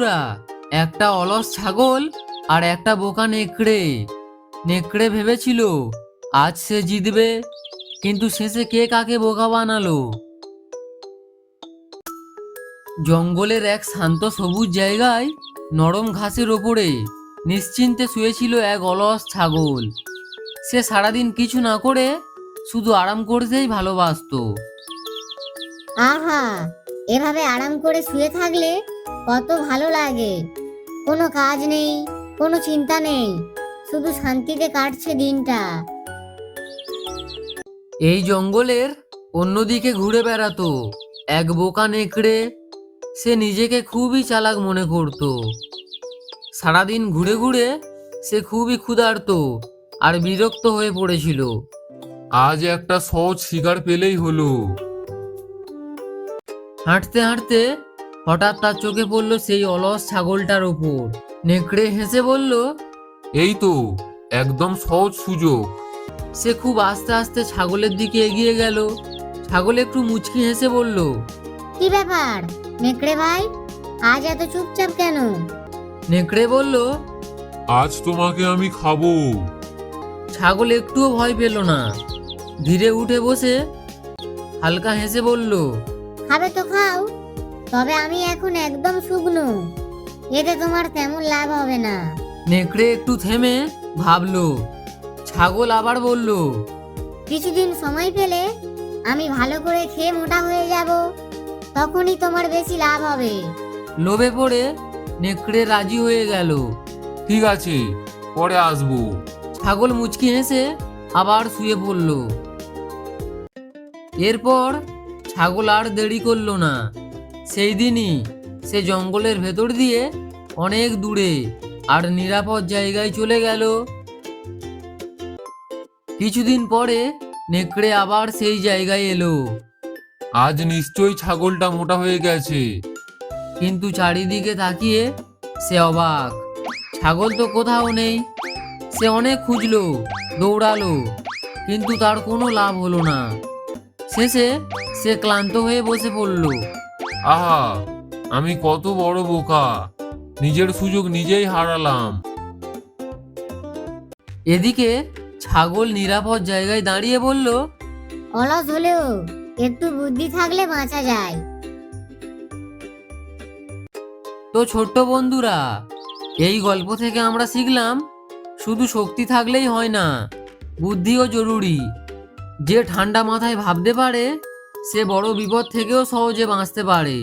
বন্ধুরা, একটা অলস ছাগল আর একটা বোকা নেকড়ে। নেকড়ে ভেবেছিল আজ সে জিতবে, কিন্তু শেষে কে কাকে বোকা বানালো। জঙ্গলের এক শান্ত সবুজ জায়গায় নরম ঘাসের ওপরে নিশ্চিন্তে শুয়েছিল এক অলস ছাগল। সে সারাদিন কিছু না করে শুধু আরাম করতেই ভালোবাসতো। আহা, এভাবে আরাম করে শুয়ে থাকলে কত ভালো লাগে। কোনো কাজ নেই, কোনো চিন্তা নেই, শুধু শান্তিতে কাটছে দিনটা। এই জঙ্গলের অন্যদিকে ঘুরে বেড়াতো এক বোকা নেকড়ে। সে নিজেকে খুবই চালাক মনে করত। সারাদিন ঘুরে ঘুরে সে খুবই ক্ষুধার্ত আর বিরক্ত হয়ে পড়েছিল। আজ একটা সহজ শিকার পেলেই হলো। হাঁটতে হাঁটতে হঠাৎ তার চোখে পড়ল সেই অলস ছাগলটার ওপর। নেকড়ে হেসে বলল, এই তো একদম সহজ সুযোগ। সে খুব আস্তে আস্তে ছাগলের দিকে এগিয়ে গেল। ছাগল একটু মুচকি হেসে বলল, কি ব্যাপার নেকড়ে ভাই, আজ এত চুপচাপ কেন? নেকড়ে বলল, আজ তোমাকে আমি খাবো। ছাগল একটুও ভয় পেল না। ধীরে উঠে বসে হালকা হেসে বলল, খাবে তো খাও, তবে আমি এখন একদম শুকনো, এতে তোমার তেমন লাভ হবে না। নেকড়ে একটু থেমে ভাবলো। ছাগল আবার বলল, কিছুদিন সময় পেলে আমি ভালো করে খেয়ে মোটা হয়ে যাব, তখনই তোমার বেশি লাভ হবে। লোভে পড়ে নেকড়ে রাজি হয়ে গেল। ঠিক আছে, পরে আসবো। ছাগল মুচকি হেসে আবার শুয়ে পড়ল। এরপর ছাগল আর দেরি করলো না। সেই দিনই সে জঙ্গলের ভেতর দিয়ে অনেক দূরে আর নিরাপদ জায়গায় চলে গেল। কিছুদিন পরে নেকড়ে আবার সেই জায়গায় এলো। আজ নিশ্চয়ই ছাগলটা মোটা হয়ে গেছে। কিন্তু চারিদিকে তাকিয়ে সে অবাক। ছাগল তো কোথাও নেই। সে অনেক খুঁজলো, দৌড়ালো, কিন্তু তার কোনো লাভ হলো না। শেষে সে ক্লান্ত হয়ে বসে পড়ল। আহা, আমি কত বড় বোকা, নিজের সুযোগ নিজেই হারালাম। এদিকে ছাগল নিরাপদ জায়গায় দাঁড়িয়ে বলল, অলস হলেও একটু বুদ্ধি থাকলে বাঁচা যায়। তো ছোট্ট বন্ধুরা, এই গল্প থেকে আমরা শিখলাম শুধু শক্তি থাকলেই হয় না, বুদ্ধিও জরুরি। যে ঠান্ডা মাথায় ভাবতে পারে সে বড় বিপদ থেকেও সহজে বাঁচতে পারে।